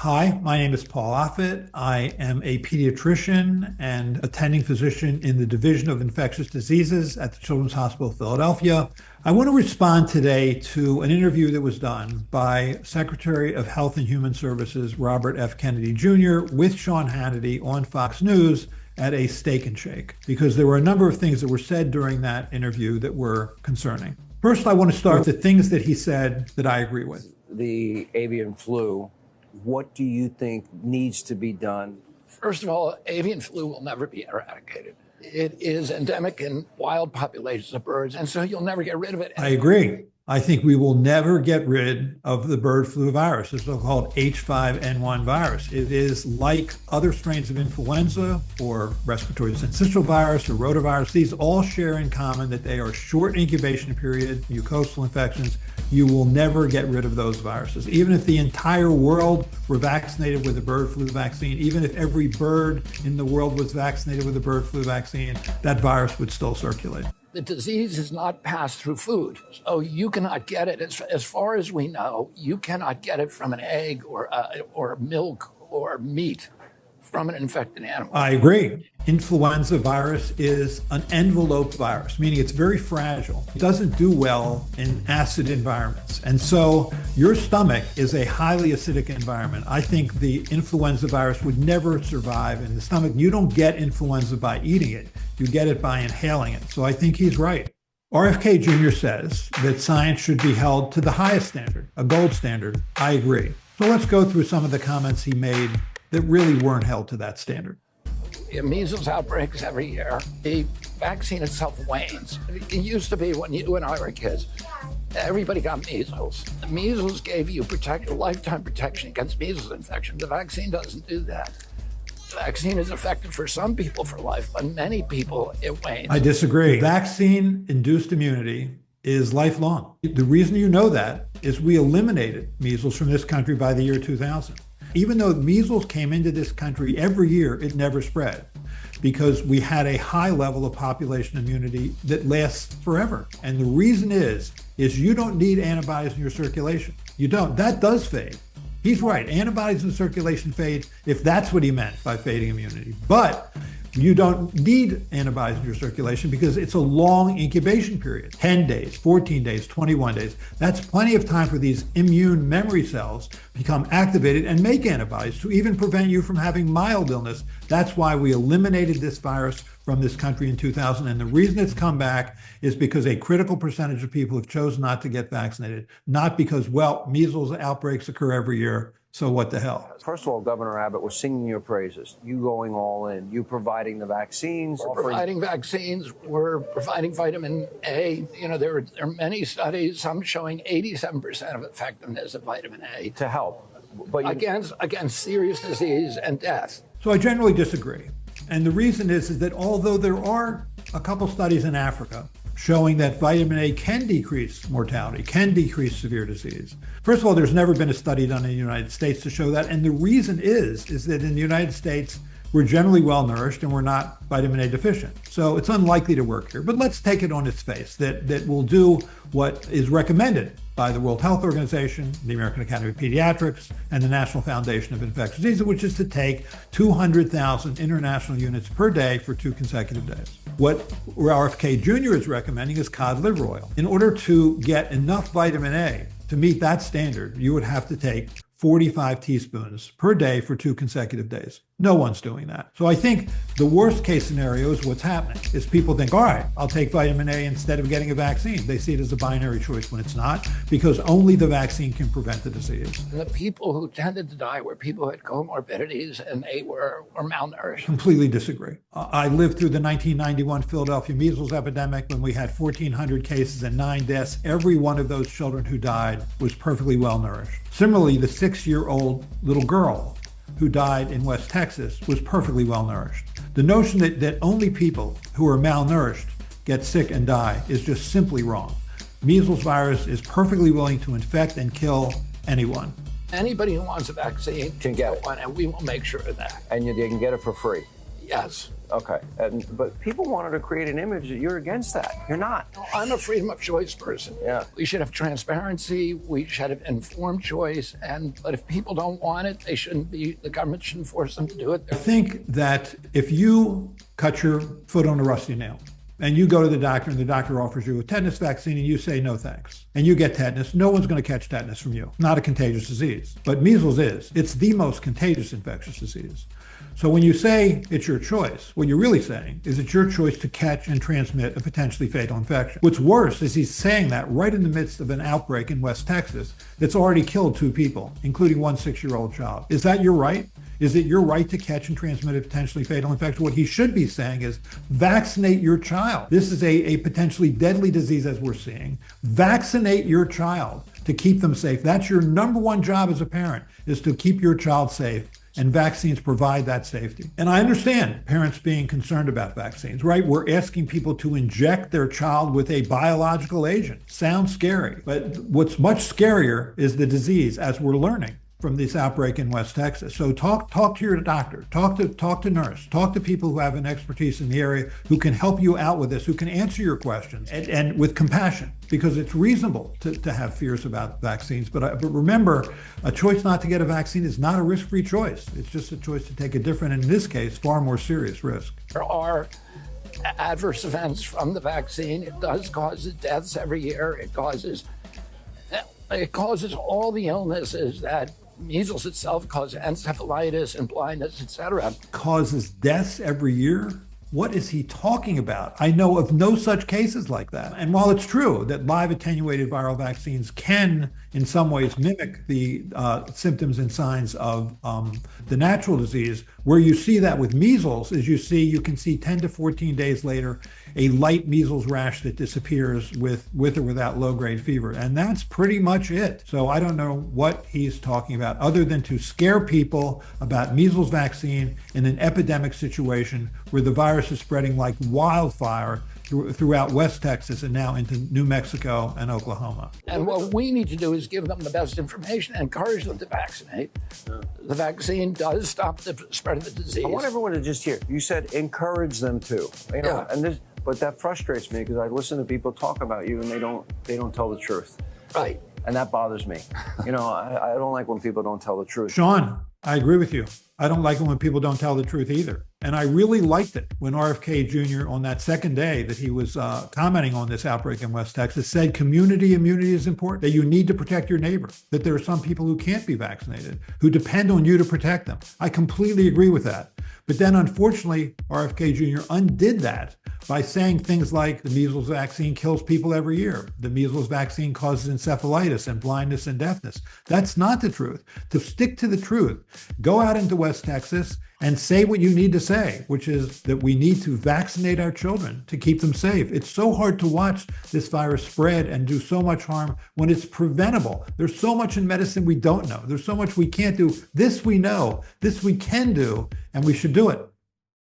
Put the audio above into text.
Hi, my name is Paul Offit. I am a pediatrician and attending physician in the Division of Infectious Diseases at the Children's Hospital of Philadelphia. I want to respond today to an interview that was done by Secretary of Health and Human Services Robert F. Kennedy Jr. with Sean Hannity on Fox News at a Steak and Shake, because there were a number of things that were said during that interview that were concerning. First, I want to start with the things that he said that I agree with. The avian flu, what do you think needs to be done? First of all, avian flu will never be eradicated. It is endemic in wild populations of birds, and so you'll never get rid of it. I agree. I think we will never get rid of the bird flu virus, the so-called H5N1 virus. It is like other strains of influenza or respiratory syncytial virus or rotavirus. These all share in common that they are short incubation period, mucosal infections. You will never get rid of those viruses. Even if the entire world were vaccinated with a bird flu vaccine, even if every bird in the world was vaccinated with a bird flu vaccine, that virus would still circulate. The disease is not passed through food, so you cannot get it. As far as we know, you cannot get it from an egg or milk or meat from an infected animal. I agree. Influenza virus is an enveloped virus, meaning it's very fragile. It doesn't do well in acid environments. And so your stomach is a highly acidic environment. I think the influenza virus would never survive in the stomach. You don't get influenza by eating it. You get it by inhaling it. So I think he's right. RFK Jr. says that science should be held to the highest standard, a gold standard. I agree. So let's go through some of the comments he made that really weren't held to that standard. Measles outbreaks every year. The vaccine itself wanes. It used to be when you and I were kids, everybody got measles. The measles gave you lifetime protection against measles infection. The vaccine doesn't do that. The vaccine is effective for some people for life, but many people, it wanes. I disagree. Vaccine-induced immunity is lifelong. The reason you know that is we eliminated measles from this country by the year 2000. Even though measles came into this country every year, it never spread because we had a high level of population immunity that lasts forever. And the reason is you don't need antibodies in your circulation. You don't. That does fade. He's right. Antibodies in circulation fade if that's what he meant by fading immunity. But you don't need antibodies in your circulation because it's a long incubation period, 10 days, 14 days, 21 days. That's plenty of time for these immune memory cells to become activated and make antibodies to even prevent you from having mild illness. That's why we eliminated this virus from this country in 2000. And the reason it's come back is because a critical percentage of people have chosen not to get vaccinated, not because, well, measles outbreaks occur every year. So what the hell? First of all, Governor Abbott was singing your praises. You going all in, you providing the vaccines. We're providing vaccines. We're providing vitamin A. You know, there are many studies, some showing 87% of effectiveness of vitamin A. To help. But against serious disease and death. So I generally disagree. And the reason is that although there are a couple studies in Africa showing that vitamin A can decrease mortality, can decrease severe disease. First of all, there's never been a study done in the United States to show that. And the reason is that in the United States, we're generally well-nourished and we're not vitamin A deficient. So it's unlikely to work here. But let's take it on its face that we'll do what is recommended by the World Health Organization, the American Academy of Pediatrics, and the National Foundation of Infectious Diseases, which is to take 200,000 international units per day for 2 consecutive days. What RFK Jr. is recommending is cod liver oil. In order to get enough vitamin A to meet that standard, you would have to take 45 teaspoons per day for 2 consecutive days. No one's doing that. So I think the worst case scenario is what's happening is people think, all right, I'll take vitamin A instead of getting a vaccine. They see it as a binary choice when it's not, because only the vaccine can prevent the disease. And the people who tended to die were people who had comorbidities and they were malnourished. Completely disagree. I lived through the 1991 Philadelphia measles epidemic when we had 1,400 cases and 9 deaths. Every one of those children who died was perfectly well nourished. Similarly, the 6-year-old little girl who died in West Texas was perfectly well nourished. The notion that only people who are malnourished get sick and die is just simply wrong. Measles virus is perfectly willing to infect and kill anyone. Anybody who wants a vaccine can get one, and we will make sure of that. And they can get it for free. Yes. Okay, but people wanted to create an image that you're against that. You're not. I'm a freedom of choice person. Yeah. We should have transparency. We should have informed choice. But if people don't want it, the government shouldn't force them to do it. I think that if you cut your foot on a rusty nail and you go to the doctor and the doctor offers you a tetanus vaccine and you say no thanks, and you get tetanus, no one's going to catch tetanus from you. Not a contagious disease. But measles is. It's the most contagious infectious disease. So when you say it's your choice, what you're really saying is it's your choice to catch and transmit a potentially fatal infection. What's worse is he's saying that right in the midst of an outbreak in West Texas that's already killed 2 people, including one 6-year-old child. Is that your right? Is it your right to catch and transmit a potentially fatal infection? What he should be saying is vaccinate your child. This is a potentially deadly disease, as we're seeing. Vaccinate your child to keep them safe. That's your number one job as a parent, is to keep your child safe. And vaccines provide that safety. And I understand parents being concerned about vaccines, right? We're asking people to inject their child with a biological agent. Sounds scary. But what's much scarier is the disease, as we're learning from this outbreak in West Texas. So talk to your doctor, talk to nurse, talk to people who have an expertise in the area, who can help you out with this, who can answer your questions, and with compassion, because it's reasonable to have fears about vaccines. But remember, a choice not to get a vaccine is not a risk-free choice. It's just a choice to take a different, and in this case, far more serious risk. There are adverse events from the vaccine. It does cause deaths every year. It causes all the illnesses that measles itself causes, encephalitis and blindness, etc. Causes deaths every year? What is he talking about? I know of no such cases like that. And while it's true that live attenuated viral vaccines can, in some ways, mimic the symptoms and signs of the natural disease, where you see that with measles is you can see 10 to 14 days later a light measles rash that disappears with or without low-grade fever. And that's pretty much it. So I don't know what he's talking about other than to scare people about measles vaccine in an epidemic situation where the virus is spreading like wildfire throughout West Texas and now into New Mexico and Oklahoma. And what we need to do is give them the best information and encourage them to vaccinate. The vaccine does stop the spread of the disease. I want everyone to just hear. You said encourage them to. Yeah. But that frustrates me because I listen to people talk about you and they don't tell the truth. Right. And that bothers me. I don't like when people don't tell the truth. Sean, I agree with you. I don't like it when people don't tell the truth either. And I really liked it when RFK Jr. on that second day that he was commenting on this outbreak in West Texas said community immunity is important, that you need to protect your neighbor, that there are some people who can't be vaccinated, who depend on you to protect them. I completely agree with that. But then, unfortunately, RFK Jr. undid that by saying things like the measles vaccine kills people every year. The measles vaccine causes encephalitis and blindness and deafness. That's not the truth. To stick to the truth, go out into West Texas and say what you need to say, which is that we need to vaccinate our children to keep them safe. It's so hard to watch this virus spread and do so much harm when it's preventable. There's so much in medicine we don't know. There's so much we can't do. This we know, this we can do, and we should do it.